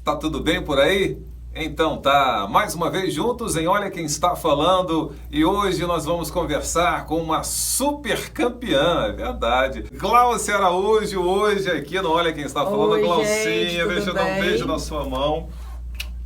Tá tudo bem por aí? Então tá, mais uma vez juntos em Olha Quem Está Falando, e hoje nós vamos conversar com uma super campeã, é verdade. Glaucia Araújo, hoje aqui no Olha Quem Está Falando. Oi, Glaucinha, gente, deixa eu dar um beijo na sua mão.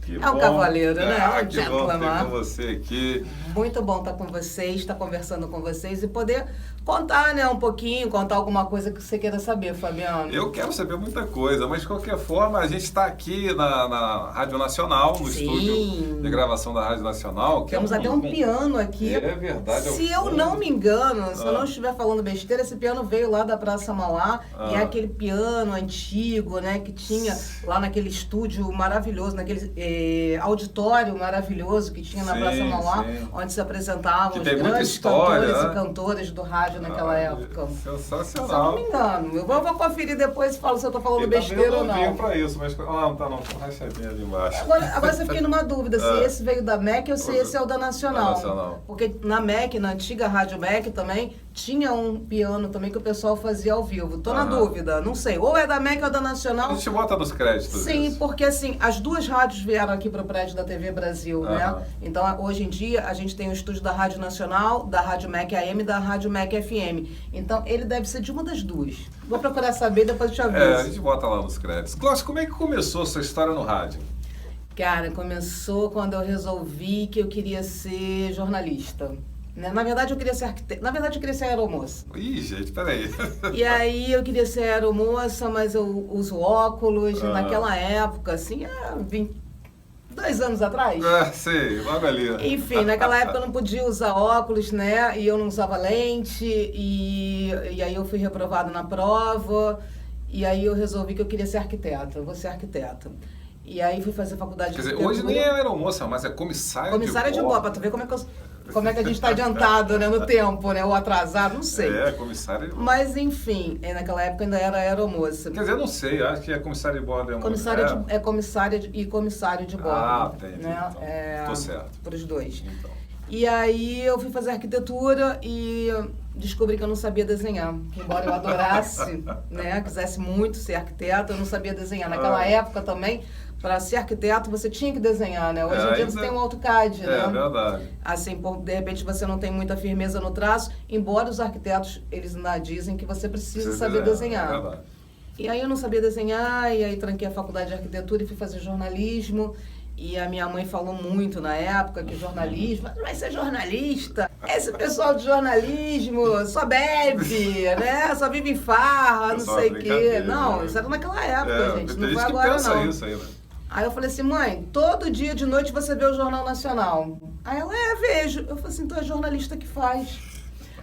Que é um cavaleiro, né? Que bom ter com você aqui. Muito bom estar com vocês, estar conversando com vocês e poder contar, né, um pouquinho, contar alguma coisa que você queira saber, Fabiano. Eu quero saber muita coisa, mas de qualquer forma a gente está aqui na Rádio Nacional, no estúdio de gravação da Rádio Nacional. Temos até um piano aqui. É verdade. Se eu não me engano, se eu não estiver falando besteira, esse piano veio lá da Praça Mauá e é aquele piano antigo, né, que tinha lá naquele estúdio maravilhoso, naquele auditório maravilhoso que tinha na Praça Mauá, onde se apresentavam os grandes cantores e cantoras do rádio naquela época. Sensacional. Se eu não me engano. Eu vou conferir depois e falo se eu tô falando besteira ou não. Eu pra isso, mas não tá não, com recebinha ali embaixo. Agora você fiquei numa dúvida, se esse veio da MEC ou se esse é o da Nacional. Porque na MEC, na antiga Rádio MEC também, tinha um piano também que o pessoal fazia ao vivo. Tô na dúvida, não sei. Ou é da MEC ou é da Nacional. A gente bota nos créditos. Sim, isso. porque assim, as duas rádios vieram aqui para o prédio da TV Brasil, né? Então, hoje em dia, a gente tem o estúdio da Rádio Nacional, da Rádio MEC AM e da Rádio MEC FM. Então, ele deve ser de uma das duas. Vou procurar saber, depois eu te aviso. A gente bota lá nos créditos. Glaucia, como é que começou a sua história no rádio? Cara, começou quando eu resolvi que eu queria ser jornalista. Na verdade, eu queria ser arquiteta. Na verdade, eu queria ser aeromoça. Ih, gente, peraí. E aí, eu queria ser aeromoça, mas eu uso óculos. Naquela época, assim, 22 anos atrás. Sei, logo ali. Enfim, naquela época eu não podia usar óculos, né? E eu não usava lente. E aí eu fui reprovada na prova. E aí eu resolvi que eu queria ser arquiteta. Eu vou ser arquiteta. E aí fui fazer faculdade de arquitetura. Quer dizer, hoje nem é aeromoça, mas é comissária de bordo. Pra tu ver como é que a gente está adiantado, né, no tempo, né? Ou atrasado, não sei. Comissária de bordo. Mas, enfim, naquela época ainda era aeromoça. Quer dizer, eu não sei, acho que comissária de bordo. Comissária e comissário de bordo. Entendi. Né? Então, tô certo. Para os dois. Então. E aí eu fui fazer arquitetura e descobri que eu não sabia desenhar. Embora eu adorasse, né, quisesse muito ser arquiteta, eu não sabia desenhar. Naquela época também, para ser arquiteto, você tinha que desenhar, né? Hoje em dia você tem um AutoCAD, né? É verdade. Assim, de repente você não tem muita firmeza no traço, embora os arquitetos, eles ainda dizem que você precisa saber desenhar. É verdade. E aí eu não sabia desenhar, e aí tranquei a faculdade de arquitetura e fui fazer jornalismo. E a minha mãe falou muito na época que jornalismo, vai ser jornalista, esse pessoal de jornalismo só bebe, né? Só vive em farra, não sei o quê. Não, isso era naquela época, gente, não foi agora não. Isso aí, né? Aí eu falei assim, mãe, todo dia de noite você vê o Jornal Nacional. Aí ela, vejo. Eu falei assim, então é jornalista que faz.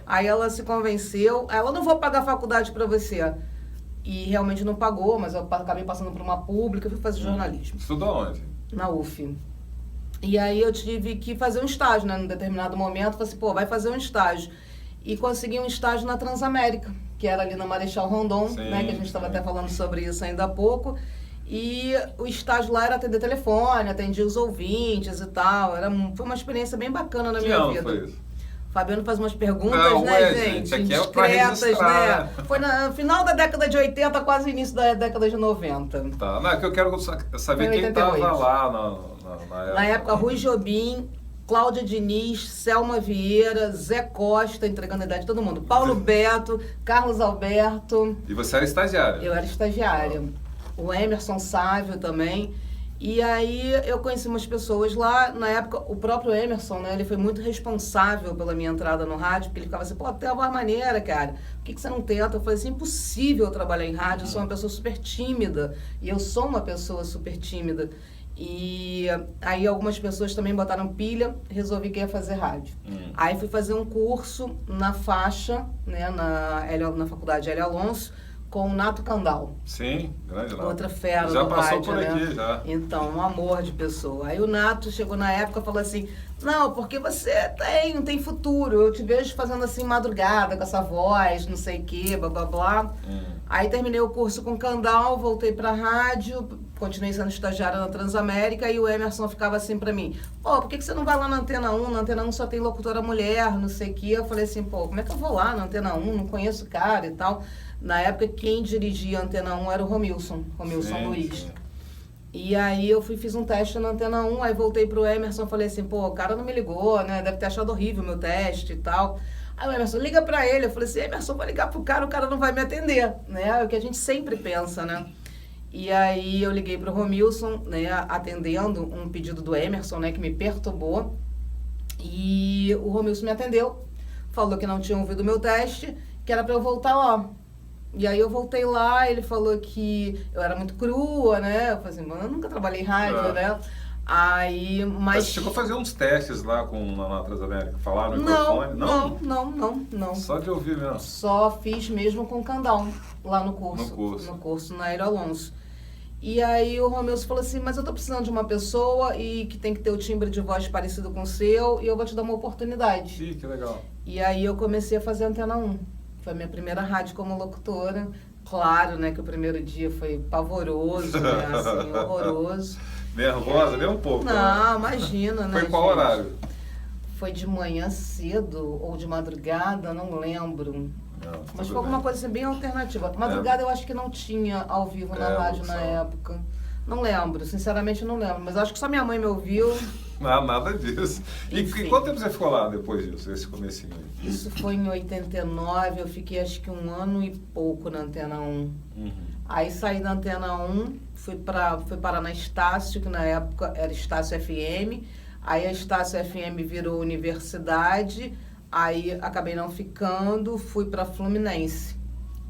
Aí ela se convenceu, ela, não vou pagar faculdade pra você. E realmente não pagou, mas eu acabei passando por uma pública e fui fazer jornalismo. Estudou onde? Na UF. E aí eu tive que fazer um estágio, né? Num determinado momento, falei assim, vai fazer um estágio. E consegui um estágio na Transamérica, que era ali na Marechal Rondon, né? Que a gente estava até falando sobre isso ainda há pouco. E o estágio lá era atender telefone, atendia os ouvintes e tal. Foi uma experiência bem bacana na minha vida. Foi isso? Fabiano faz umas perguntas, né, gente? Aqui indiscretas, é pra né? Foi no final da década de 80, quase início da década de 90. Tá, não, é que eu quero saber quem estava lá na época. Na época, Rui Jobim, Cláudia Diniz, Selma Vieira, Zé Costa, entregando a idade de todo mundo, Paulo Beto, Carlos Alberto. E você era estagiária? Eu era estagiária. O Emerson Sávio também. E aí eu conheci umas pessoas lá, na época, o próprio Emerson, né, ele foi muito responsável pela minha entrada no rádio, porque ele ficava assim, tem uma voz maneira, cara, por que você não tenta? Eu falei assim, impossível trabalhar em rádio, eu sou uma pessoa super tímida, e eu sou uma pessoa super tímida. E aí algumas pessoas também botaram pilha, resolvi que ia fazer rádio. Aí fui fazer um curso na faixa, né, na faculdade Hélio Alonso, com o Nato Candal. Sim, grande Nato. Outra fera já do passou rádio, por né? aqui, já. Então, um amor de pessoa. Aí o Nato chegou na época e falou assim, não, porque você tem futuro, eu te vejo fazendo assim madrugada, com essa voz, não sei o quê, blá, blá, blá. Aí terminei o curso com o Candal, voltei pra rádio, continuei sendo estagiária na Transamérica e o Emerson ficava assim pra mim, por que você não vai lá na Antena 1? Na Antena 1 só tem locutora mulher, não sei o quê. Eu falei assim, como é que eu vou lá na Antena 1? Não conheço o cara e tal. Na época, quem dirigia a Antena 1 era o Romilson Sim, Luiz. Sim. E aí eu fiz um teste na Antena 1, aí voltei pro Emerson, falei assim, pô, o cara não me ligou, né? Deve ter achado horrível o meu teste e tal. Aí o Emerson, liga pra ele. Eu falei assim, Emerson, vou ligar pro cara, o cara não vai me atender, né? É o que a gente sempre pensa, né? E aí eu liguei pro Romilson, né, atendendo um pedido do Emerson, né, que me perturbou. E o Romilson me atendeu, falou que não tinha ouvido o meu teste, que era pra eu voltar lá. E aí eu voltei lá, ele falou que eu era muito crua, né? Eu falei assim, mano, eu nunca trabalhei em rádio, né? Aí, mas... Você chegou a fazer uns testes lá na Transamérica, falar no Não, microfone? não. Só de ouvir mesmo? Só fiz mesmo com o Candão, lá no curso. No curso, na Aero Alonso. E aí o Romilson falou assim, mas eu tô precisando de uma pessoa e que tem que ter o timbre de voz parecido com o seu e eu vou te dar uma oportunidade. Ih, que legal. E aí eu comecei a fazer Antena 1. Foi a minha primeira rádio como locutora. Claro, né, que o primeiro dia foi pavoroso, né, assim, horroroso. Nervosa, nem um pouco. Não, imagina, né, Foi em qual horário? Foi de manhã cedo ou de madrugada, não lembro. Não, mas foi alguma coisa assim, bem alternativa. Madrugada eu acho que não tinha ao vivo na rádio na época. Não lembro, sinceramente não lembro. Mas acho que só minha mãe me ouviu. Não, nada disso. E quanto tempo você ficou lá depois disso, esse comecinho aí? Isso foi em 89, eu fiquei acho que 1 ano e pouco na Antena 1. Aí saí da Antena 1, fui parar na Estácio, que na época era Estácio FM. Aí a Estácio FM virou universidade. Aí acabei não ficando, fui para Fluminense.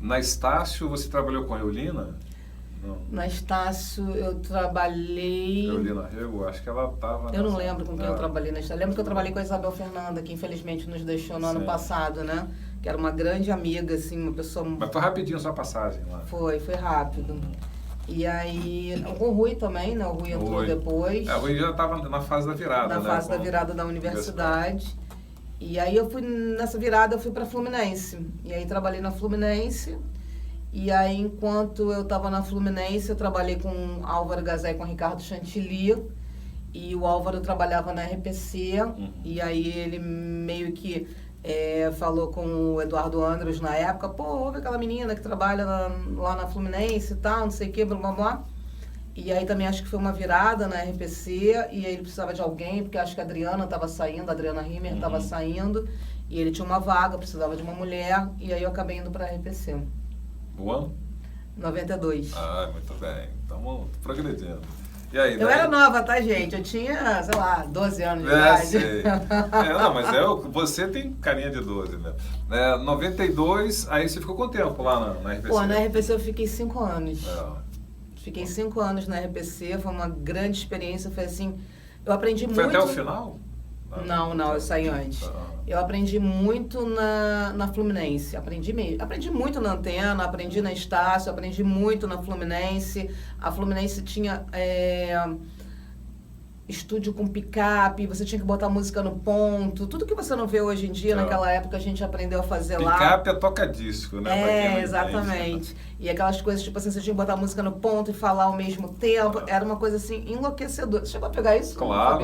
Na Estácio você trabalhou com a Eulina? Não. Na Estácio eu trabalhei... Eulina Rego, acho que ela estava... Eu não lembro com quem eu trabalhei na Estácio. Lembro que eu trabalhei com a Isabel Fernanda, que infelizmente nos deixou no ano passado, né? Que era uma grande amiga, assim, uma pessoa... Mas foi rapidinho sua passagem lá. Foi rápido. E aí, com o Rui também, né? O Rui entrou depois. O Rui já estava na fase da virada, na fase da virada da universidade. E aí eu fui, nessa virada eu fui para Fluminense. E aí trabalhei na Fluminense. E aí enquanto eu estava na Fluminense, eu trabalhei com Álvaro Gazé e com Ricardo Chantilly. E o Álvaro trabalhava na RPC. E aí ele meio que falou com o Eduardo Andros na época. Pô, ouve aquela menina que trabalha lá na Fluminense e tal, não sei o que, blá blá blá. E aí também acho que foi uma virada na RPC, e aí ele precisava de alguém, porque acho que a Adriana estava saindo, a Adriana Rimmer estava saindo, e ele tinha uma vaga, precisava de uma mulher, e aí eu acabei indo para a RPC. O ano? 92. Ah, muito bem. Estamos progredindo. E aí, eu era nova, tá, gente? Eu tinha, sei lá, 12 anos de idade. Sei. Não, mas você tem carinha de 12, né? 92, aí você ficou quanto tempo lá na RPC? Pô, na RPC eu fiquei 5 anos. Fiquei 5 anos na RPC, foi uma grande experiência, foi assim, eu aprendi muito... Foi até o final? Não, eu saí antes. Eu aprendi muito na Fluminense, aprendi muito na Antena, aprendi na Estácio, aprendi muito na Fluminense. A Fluminense tinha estúdio com picape, você tinha que botar música no ponto, tudo que você não vê hoje em dia, naquela época a gente aprendeu a fazer lá. Picape é toca-disco, né? Exatamente. E aquelas coisas, tipo assim, você tinha que botar a música no ponto e falar ao mesmo tempo, era uma coisa assim, enlouquecedora. Você chegou a pegar isso? Claro.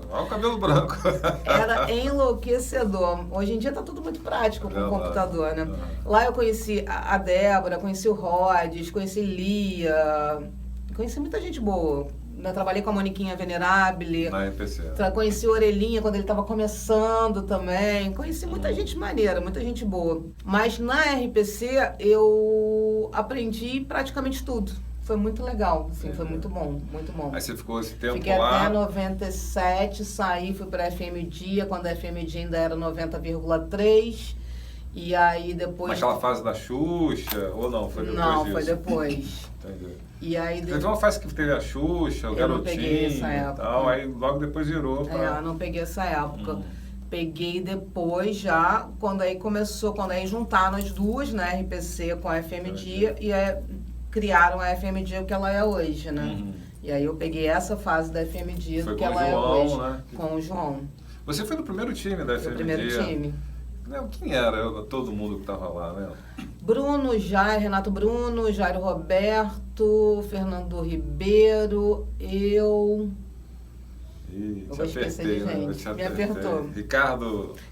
Olha o cabelo branco. Era enlouquecedor. Hoje em dia tá tudo muito prático com o computador, né? Lá eu conheci a Débora, conheci o Rhodes, conheci Lia, conheci muita gente boa. Eu trabalhei com a Moniquinha Venerabile. Na RPC. Conheci o Orelhinha quando ele estava começando também. Conheci muita gente maneira, muita gente boa. Mas na RPC eu aprendi praticamente tudo. Foi muito legal, assim, foi muito bom, muito bom. Aí você ficou esse tempo Fiquei lá? Até 97, saí, fui para FM Dia, quando a FM Dia ainda era 90,3. E aí depois... Naquela fase da Xuxa, ou não? Foi depois Não, disso? foi depois. Entendi. E aí Teve uma fase que teve a Xuxa, o Garotinho e tal, aí logo depois virou pra... não peguei essa época. Peguei depois já, quando aí juntaram as duas, né, RPC com a FM Dia, e criaram a FM Dia, o que ela é hoje, né? E aí eu peguei essa fase da FM Dia, do que ela é hoje. Né? Com o João. Você foi no primeiro time da FM Dia? No primeiro time. Quem era todo mundo que estava lá, né? Bruno, Jair, Renato Bruno, Jairo Roberto, Fernando Ribeiro, eu vou esquecer de gente. Me apertou.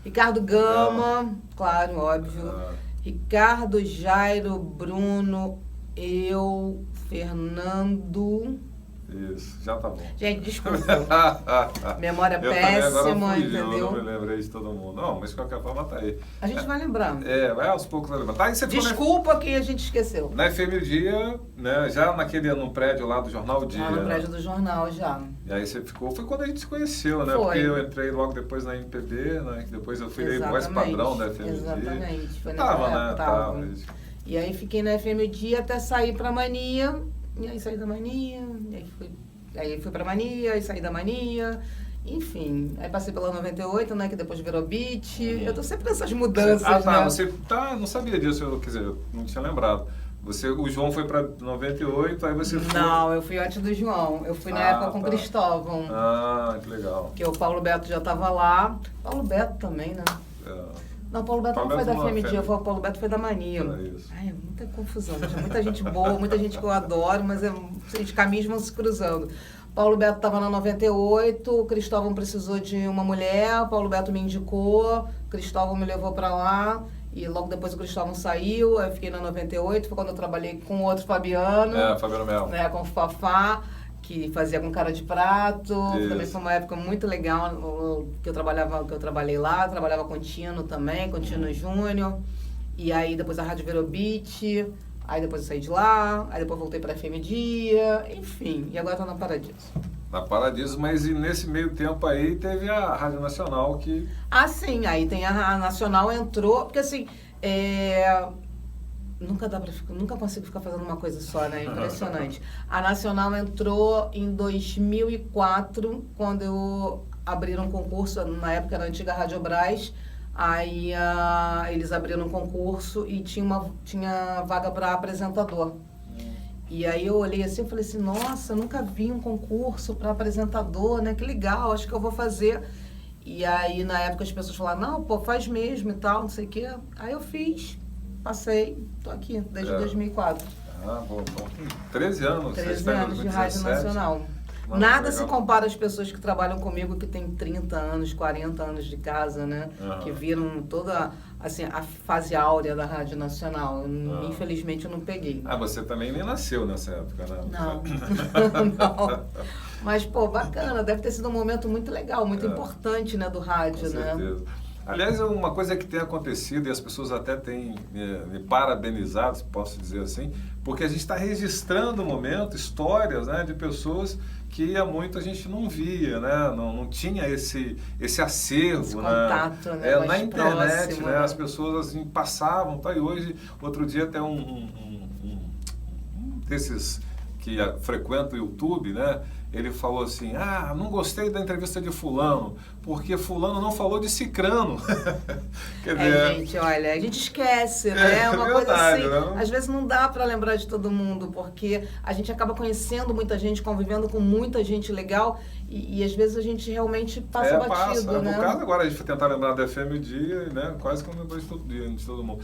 Ricardo Gama, claro, óbvio. Ricardo, Jairo, Bruno, eu, Fernando... Isso, já tá bom. Gente, desculpa. Memória Eu também agora péssima, fugiu, entendeu? não me lembrei de todo mundo. Não, mas de qualquer forma tá aí. A gente vai lembrar. Vai aos poucos vai lembrar. Tá, aí você ficou Desculpa que a gente esqueceu. na FM Dia, né? Já no prédio lá do Jornal Dia. No prédio do jornal já. E aí você ficou, foi quando a gente se conheceu, né? Foi. Porque eu entrei logo depois na MPB, né? Depois eu fui voz padrão da FM Dia. Exatamente. Foi Tava, nessa né? época, Tava. E aí fiquei na FM Dia até sair pra Mania. E aí saí da Mania. E aí fui pra Mania, aí saí da Mania. Enfim, aí passei pela 98, né? Que depois virou Beat. Eu tô sempre nessas mudanças, né? Você não sabia disso, quer dizer, eu não tinha lembrado. O João foi pra 98, aí você foi... Não, eu fui antes do João. Eu fui na época com o Cristóvão. Ah, que legal. Que o Paulo Beto já tava lá. Paulo Beto também, né? Não, o Paulo Beto não foi da FM Dia, o Paulo Beto foi da Mania. Ai, é muita confusão, gente. Muita gente boa, muita gente que eu adoro, mas os caminhos vão se cruzando. Paulo Beto estava na 98, o Cristóvão precisou de uma mulher, o Paulo Beto me indicou, o Cristóvão me levou para lá. E logo depois o Cristóvão saiu, eu fiquei na 98, foi quando eu trabalhei com outro Fabiano. Fabiano Mel. Né, com o Fafá, que fazia com cara de prato. Isso. Também foi uma época muito legal que eu trabalhei lá, trabalhava com Tino também, com Tino Júnior. E aí depois a rádio virou Beat, aí depois eu saí de lá, aí depois voltei pra FM Dia, enfim, e agora tô na Paradiso. Na Paradiso, mas e nesse meio tempo aí teve a Rádio Nacional que... Ah, sim, aí tem a Nacional entrou, porque assim, nunca consigo ficar fazendo uma coisa só, né? Impressionante. A Nacional entrou em 2004, quando eu abriram um concurso, na época era a antiga Rádio Brás, aí eles abriram um concurso e tinha vaga para apresentador. E aí eu olhei assim e falei assim, nossa, nunca vi um concurso para apresentador, né? Que legal, acho que eu vou fazer. E aí na época as pessoas falaram, não, pô, faz mesmo e tal, não sei o quê. Aí eu fiz, passei, tô aqui desde 2004. Bom, 13 anos. 13 anos de Rádio Nacional. Nossa, nada legal. se compara às pessoas que trabalham comigo que têm 30 anos, 40 anos de casa, né? Que viram toda assim, a fase áurea da Rádio Nacional. Infelizmente eu não peguei. Você também nem nasceu nessa época, né? Não. Não. Mas, pô, bacana. Deve ter sido um momento muito legal, muito importante, né, do rádio, com né? certeza. Aliás, uma coisa que tem acontecido e as pessoas até têm me parabenizado, se posso dizer assim, porque a gente está registrando momentos, histórias, né, de pessoas que há muito a gente não via, né? Não tinha esse acervo, esse contato, né? Na internet, próximo, né? As pessoas assim, passavam, tá? E hoje, outro dia até um desses que frequenta o YouTube, né? Ele falou assim, não gostei da entrevista de fulano, porque fulano não falou de cicrano. Quer dizer, gente, olha, a gente esquece, né? É uma coisa assim, né? às vezes não dá para lembrar de todo mundo, porque a gente acaba conhecendo muita gente, convivendo com muita gente legal, e às vezes a gente realmente passa batido, né? No caso agora, a gente foi tentar lembrar da FM Dia, né? Quase que eu lembrei de todo mundo.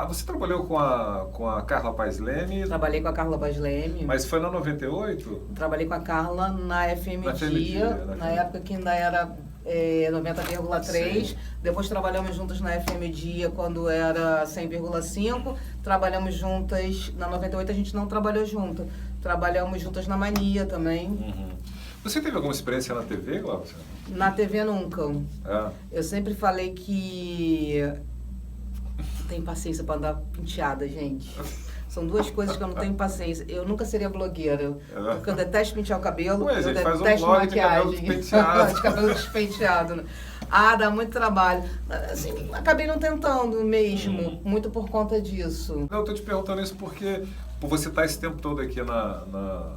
Você trabalhou com a Carla Paes Leme? Trabalhei com a Carla Paes Leme. Mas foi na 98? Trabalhei com a Carla na FM Dia, na época que ainda era 90,3. Depois trabalhamos juntas na FM Dia quando era 100,5. Trabalhamos juntas na 98, a gente não trabalhou junto. Trabalhamos juntas na Mania também. Você teve alguma experiência na TV, Glaucia? Na TV nunca. Eu sempre falei que tem paciência para andar penteada, gente. São duas coisas que eu não tenho paciência. Eu nunca seria blogueira, porque eu detesto pentear o cabelo, eu detesto maquiagem. De cabelo despenteado. Né? Dá muito trabalho. Assim, acabei não tentando mesmo, muito por conta disso. Eu tô te perguntando isso porque por você estar esse tempo todo aqui na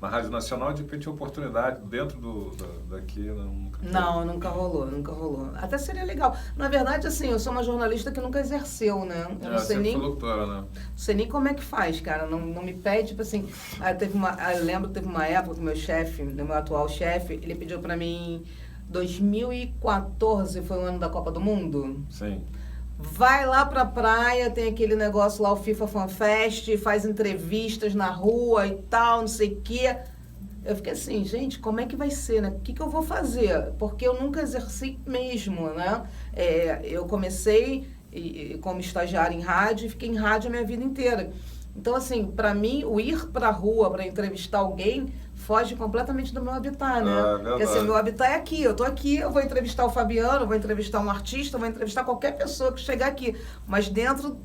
Rádio Nacional, de repente, a oportunidade dentro daqui... Nunca rolou. Até seria legal. Na verdade, assim, eu sou uma jornalista que nunca exerceu, né? Eu não sei nem... Locutora, né? Não sei nem como é que faz, cara. Não me pede, tipo assim... eu lembro que teve uma época que o meu chefe, meu atual chefe, ele pediu pra mim... 2014 foi o ano da Copa do Mundo? Sim. Vai lá pra praia, tem aquele negócio lá, o FIFA Fan Fest, faz entrevistas na rua e tal, não sei o quê. Eu fiquei assim, gente, como é que vai ser, né? O que eu vou fazer? Porque eu nunca exerci mesmo, né? Eu comecei como estagiária em rádio e fiquei em rádio a minha vida inteira. Então, assim, para mim, o ir para a rua para entrevistar alguém foge completamente do meu habitat, né? Porque assim, meu habitat é aqui, eu tô aqui, eu vou entrevistar o Fabiano, eu vou entrevistar um artista, eu vou entrevistar qualquer pessoa que chegar aqui, mas dentro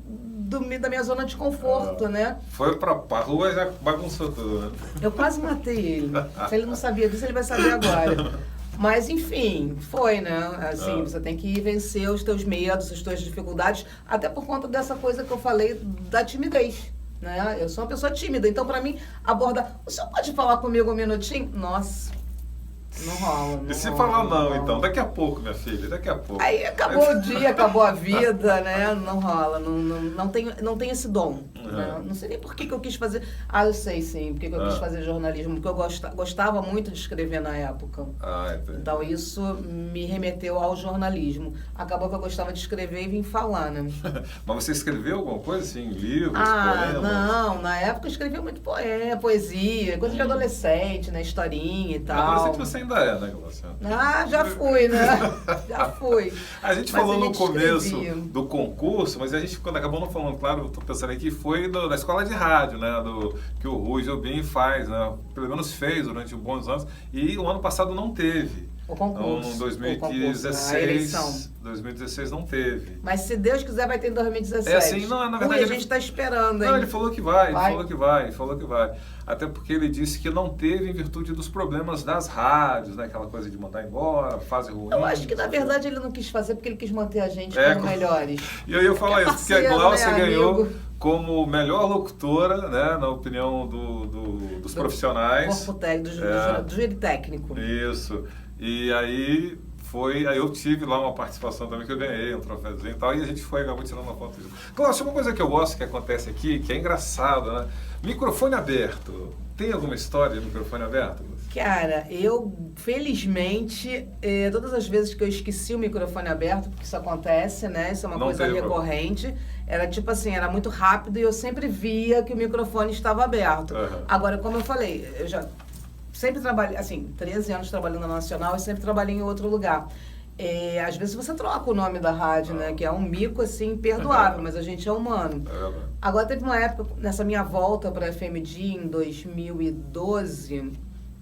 da minha zona de conforto, né? Foi pra rua e já bagunçou tudo, né? Eu quase matei ele. Se ele não sabia disso, ele vai saber agora. Mas, enfim, foi, né? Assim, você tem que vencer os teus medos, as tuas dificuldades, até por conta dessa coisa que eu falei da timidez, né? Eu sou uma pessoa tímida, então, pra mim, abordar... O senhor pode falar comigo um minutinho? Nossa, não rola. E se falar não, então? Daqui a pouco, minha filha, daqui a pouco. Aí acabou o dia, acabou a vida, né? Não rola, não tem esse dom. Né? Não sei nem por que eu quis fazer... eu sei sim, porque eu quis fazer jornalismo, porque eu gostava muito de escrever na época. Então isso me remeteu ao jornalismo. Acabou que eu gostava de escrever e vim falar, né? Mas você escreveu alguma coisa assim, livros, poemas? Não, na época eu escrevia muito poesia, coisa de adolescente, né? Historinha e tal. Adolescente você ainda é, né, Glaucia? Já fui, né? Já fui. A gente falou no começo do concurso, mas a gente, quando acabou não falando, claro, estou pensando aqui, foi da escola de rádio, né? Que o Rui Jobim faz, né? Pelo menos fez durante bons anos, e o ano passado não teve. O concurso. Então, em 2016, 2016 não teve. Mas se Deus quiser, vai ter em 2017. É assim, não, na verdade... a gente está esperando, hein? Não, ele falou que vai, falou que vai. Até porque ele disse que não teve em virtude dos problemas das rádios, né? Aquela coisa de mandar embora, fase ruim. Eu acho que, na verdade, ele não quis fazer porque ele quis manter a gente como melhores. E eu ia falar isso, porque a Glaucia ganhou como melhor locutora, né? Na opinião dos profissionais. Corpo técnico, do júri técnico. Isso. E aí eu tive lá uma participação também que eu ganhei um troféuzinho e tal, e a gente acabou tirando uma foto. Glaucia, uma coisa que eu gosto que acontece aqui, que é engraçado, né? Microfone aberto. Tem alguma história de microfone aberto? Cara, eu, felizmente, todas as vezes que eu esqueci o microfone aberto, porque isso acontece, né? Isso é uma coisa recorrente. Era tipo assim, era muito rápido e eu sempre via que o microfone estava aberto. Agora, como eu falei, eu já... sempre trabalhei, assim, 13 anos trabalhando na Nacional e sempre trabalhei em outro lugar. Às vezes você troca o nome da rádio, né? Que é um mico, assim, imperdoável, mas a gente é humano. Agora, teve uma época, nessa minha volta para a FMD, em 2012,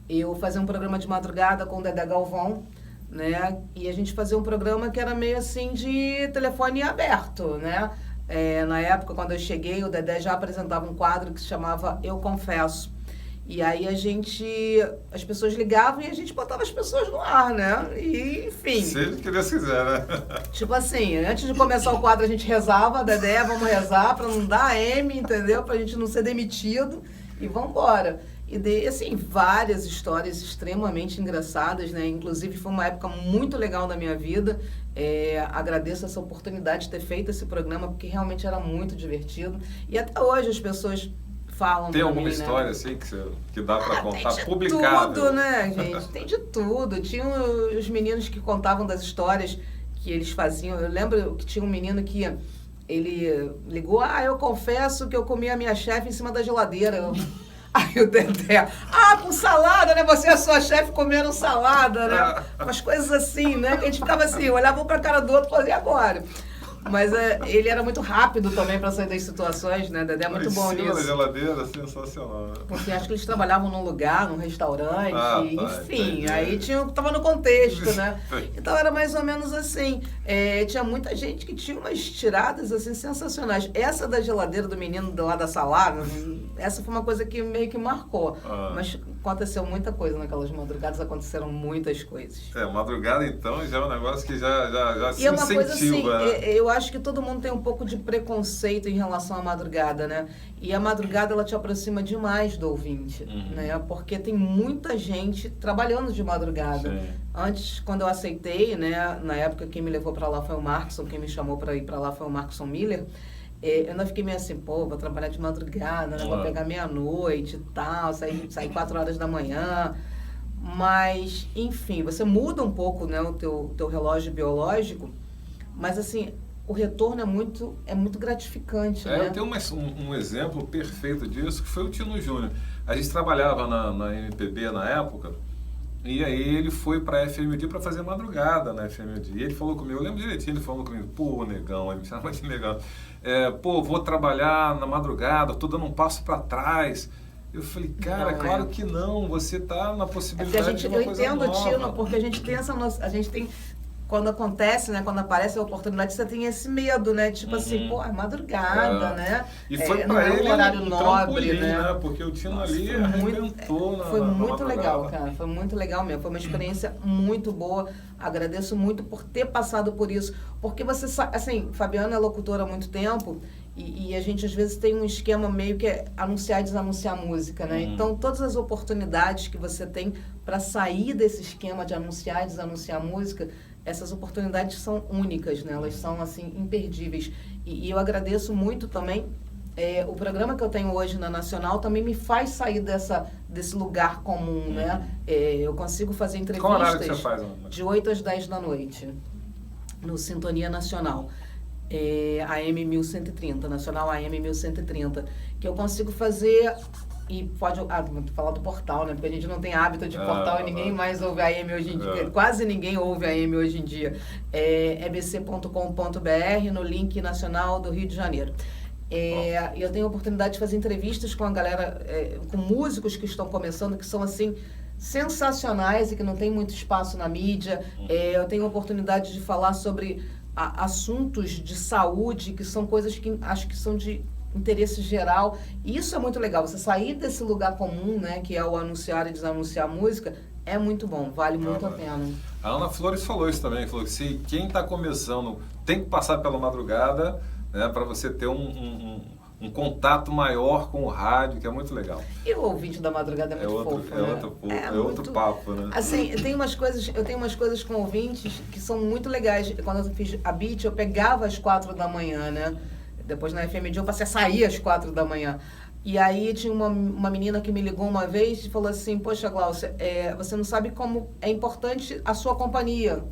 eu fazia um programa de madrugada com o Dedé Galvão, né? E a gente fazia um programa que era meio assim de telefone aberto, né? Na época, quando eu cheguei, o Dedé já apresentava um quadro que se chamava Eu Confesso. E aí as pessoas ligavam e a gente botava as pessoas no ar, né? E, enfim. Se Deus quiser, né? Tipo assim, antes de começar o quadro a gente rezava, Dedé, vamos rezar pra não dar M, entendeu? Pra gente não ser demitido e vambora. E dei, assim, várias histórias extremamente engraçadas, né? Inclusive foi uma época muito legal da minha vida. Agradeço essa oportunidade de ter feito esse programa, porque realmente era muito divertido. E até hoje as pessoas... Tem alguma história, né? Assim que dá para contar publicável? Tem de tudo, né, gente? Tem de tudo. Tinha os meninos que contavam das histórias que eles faziam. Eu lembro que tinha um menino que ele ligou, eu confesso que eu comi a minha chefe em cima da geladeira. Aí o Dedé, com salada, né? Você e a sua chefe comeram salada, né? Umas coisas assim, né? Que a gente ficava assim, olhava um pra cara do outro e fazia agora. Mas ele era muito rápido também para sair das situações, né? Dedé é muito bom nisso. Em cima da geladeira, sensacional. Né? Porque acho que eles trabalhavam num lugar, num restaurante, enfim. Aí tava no contexto, né? Então era mais ou menos assim. Tinha muita gente que tinha umas tiradas assim sensacionais. Essa da geladeira do menino lá da salada, essa foi uma coisa que meio que marcou. Mas aconteceu muita coisa naquelas madrugadas, aconteceram muitas coisas. Madrugada então já é um negócio que já se incentiva. E é uma coisa assim, né? Eu acho que todo mundo tem um pouco de preconceito em relação à madrugada, né? E a madrugada, ela te aproxima demais do ouvinte, né? Porque tem muita gente trabalhando de madrugada. Sim. Antes, quando eu aceitei, né? Na época, quem me levou para lá foi o Markson, quem me chamou para ir para lá foi o Markson Miller. Eu ainda fiquei meio assim, vou trabalhar de madrugada, né? Vou pegar meia-noite e tal, sair 4 horas da manhã. Mas, enfim, você muda um pouco, né? O teu relógio biológico, mas assim... O retorno é muito gratificante, né? Eu tenho um exemplo perfeito disso, que foi o Tino Júnior. A gente trabalhava na MPB na época, E aí ele foi pra FMD pra fazer madrugada na FMD. E ele falou comigo, eu lembro direitinho, ele falou comigo, pô, negão, ele me chama de negão. Pô, vou trabalhar na madrugada, tô dando um passo pra trás. Eu falei, cara, Não, claro que não, você tá na É porque possibilidade de uma eu coisa entendo, nova. Tino, porque a gente tem a gente tem, quando acontece, né, quando aparece a oportunidade, você tem esse medo, né, tipo assim, pô, é madrugada, né? E foi não pra é ele um horário um nobre, trampolim, né? Porque o Tino ali Foi muito, arrebentou na foi na muito legal, madrugada. cara. Foi muito legal mesmo. Foi uma experiência muito boa. Agradeço muito por ter passado por isso. Porque você sabe, assim, Fabiana é locutora há muito tempo e a gente às vezes tem um esquema meio que é anunciar e desanunciar música, né? Então, todas as oportunidades que você tem para sair desse esquema de anunciar e desanunciar música, essas oportunidades são únicas, né? Elas são, assim, imperdíveis. E eu agradeço muito também. O programa que eu tenho hoje na Nacional também me faz sair desse lugar comum, né? Eu consigo fazer entrevistas Qual horário que você faz, Ana? de 8 às 10 da noite, no Sintonia Nacional. AM 1130, Nacional AM 1130, que eu consigo fazer, e pode falar do portal, né? Porque a gente não tem hábito de portal e ninguém mais ouve AM hoje em dia, quase ninguém ouve AM hoje em dia. ebc.com.br, no link nacional do Rio de Janeiro. Eu tenho a oportunidade de fazer entrevistas com a galera, com músicos que estão começando, que são assim sensacionais e que não tem muito espaço na mídia. Eu tenho a oportunidade de falar sobre assuntos de saúde, que são coisas que acho que são de interesse geral. E isso é muito legal. Você sair desse lugar comum, né, que é o anunciar e desanunciar música, é muito bom, vale muito a pena. A Ana Flores falou isso também, falou que se quem está começando tem que passar pela madrugada, né, para você ter um contato maior com o rádio, que é muito legal. E o ouvinte da madrugada é muito fofo, né? Outro papo, né? Assim, eu tenho umas coisas com ouvintes que são muito legais. Quando eu fiz a Beat, eu pegava às 4 da manhã, né? Depois na FMD eu passei a sair às 4 da manhã. E aí tinha uma menina que me ligou uma vez e falou assim, poxa, Glaucia, você não sabe como é importante a sua companhia.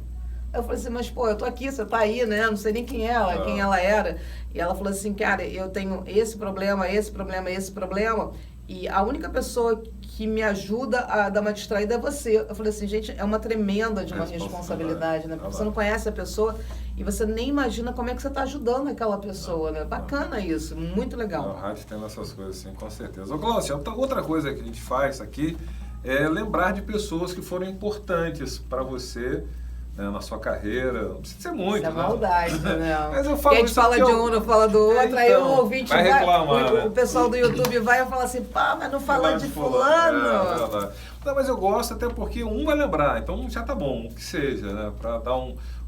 Eu falei assim, mas pô, eu tô aqui, você tá aí, né? Não sei nem quem ela era. E ela falou assim, cara, eu tenho esse problema, esse problema, esse problema. E a única pessoa que me ajuda a dar uma distraída é você. Eu falei assim, gente, é uma tremenda de uma responsabilidade, né? Porque você não conhece a pessoa e você nem imagina como é que você tá ajudando aquela pessoa, né? Bacana isso, muito legal. O rádio tem essas coisas, sim, com certeza. Ô, Glaucia, outra coisa que a gente faz aqui é lembrar de pessoas que foram importantes para você, né, na sua carreira. Não precisa ser muito, isso é maldade, né? Mas eu falo, a gente fala de um, não fala do outro, aí o ouvinte vai reclamar, né? o pessoal do YouTube vai e fala assim, pá, mas não fala de fulano. Não, mas eu gosto até porque um vai lembrar, então já tá bom, que seja, né? Pra dar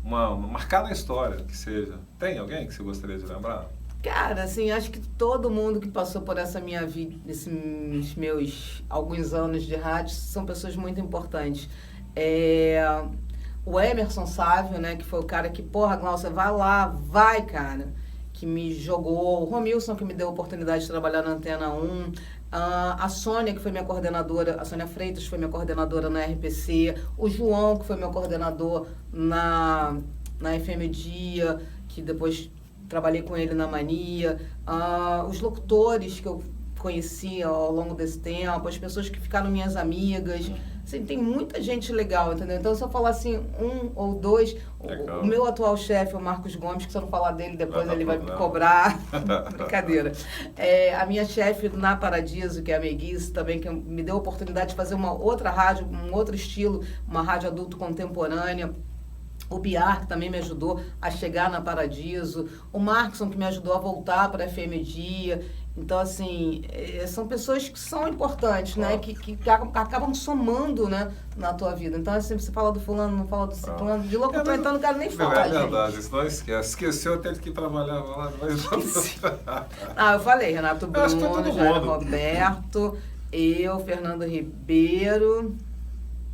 uma marcar na história, que seja. Tem alguém que você gostaria de lembrar? Cara, assim, acho que todo mundo que passou por essa minha vida, esses meus alguns anos de rádio, são pessoas muito importantes. O Emerson Sávio, né, que foi o cara que, porra, Glaucia, vai lá, vai, cara, que me jogou. O Romilson, que me deu a oportunidade de trabalhar na Antena 1. A Sônia, que foi minha coordenadora, a Sônia Freitas foi minha coordenadora na RPC. O João, que foi meu coordenador na FM Dia, que depois trabalhei com ele na Mania. Os locutores que eu conheci ao longo desse tempo, as pessoas que ficaram minhas amigas. Assim, tem muita gente legal, entendeu? Então, se eu falar assim, um ou dois, o meu atual chefe, o Marcos Gomes, que se eu não falar dele, depois ele vai me cobrar. Brincadeira. A minha chefe na Paradiso, que é a Meguice, também, que me deu a oportunidade de fazer uma outra rádio, um outro estilo, uma rádio adulto contemporânea. O Biar, que também me ajudou a chegar na Paradiso. O Markson, que me ajudou a voltar para a FM Dia. Então, assim, são pessoas que são importantes, né? Que acabam somando, né, na tua vida. Então, assim, você fala do fulano, não fala do ciclano. De locutor, então, não quero nem falar, gente. É verdade, isso não esquece. Esqueceu, teve que trabalhar lá. Eu falei, Renato Bruno, Jair Roberto, eu, Fernando Ribeiro...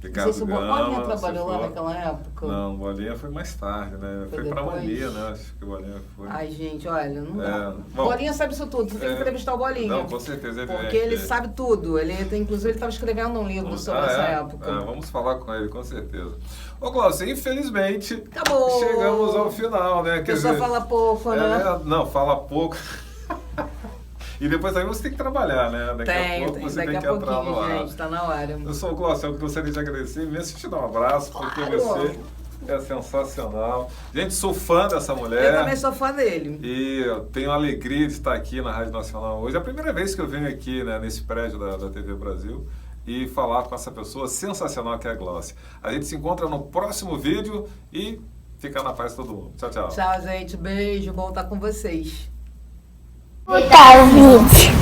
Ricardo o Bolinha trabalhou lá naquela época? Não, o Bolinha foi mais tarde, né? Foi pra Mania, né? Acho que o Bolinha foi. Ai, gente, olha, não dá. Bolinha sabe isso tudo, você tem que entrevistar o Bolinha. Não, com certeza. Porque ele sabe tudo. Inclusive, ele estava escrevendo um livro sobre essa época. Vamos falar com ele, com certeza. Ô, Glaucia, infelizmente, acabou. Chegamos ao final, né? A pessoa fala pouco, né? Não, fala pouco. E depois também você tem que trabalhar, né? Daqui a pouco você tem que entrar no ar. Gente, tá na hora. Eu sou o Glaucio, eu gostaria de agradecer imenso e te dar um abraço, porque você é sensacional. Gente, sou fã dessa mulher. Eu também sou fã dele. E eu tenho a alegria de estar aqui na Rádio Nacional hoje. É a primeira vez que eu venho aqui, né, nesse prédio da TV Brasil e falar com essa pessoa sensacional que é a Glaucia. A gente se encontra no próximo vídeo e fica na paz todo mundo. Tchau, tchau. Tchau, gente. Beijo. Bom estar com vocês. Botar o vídeo.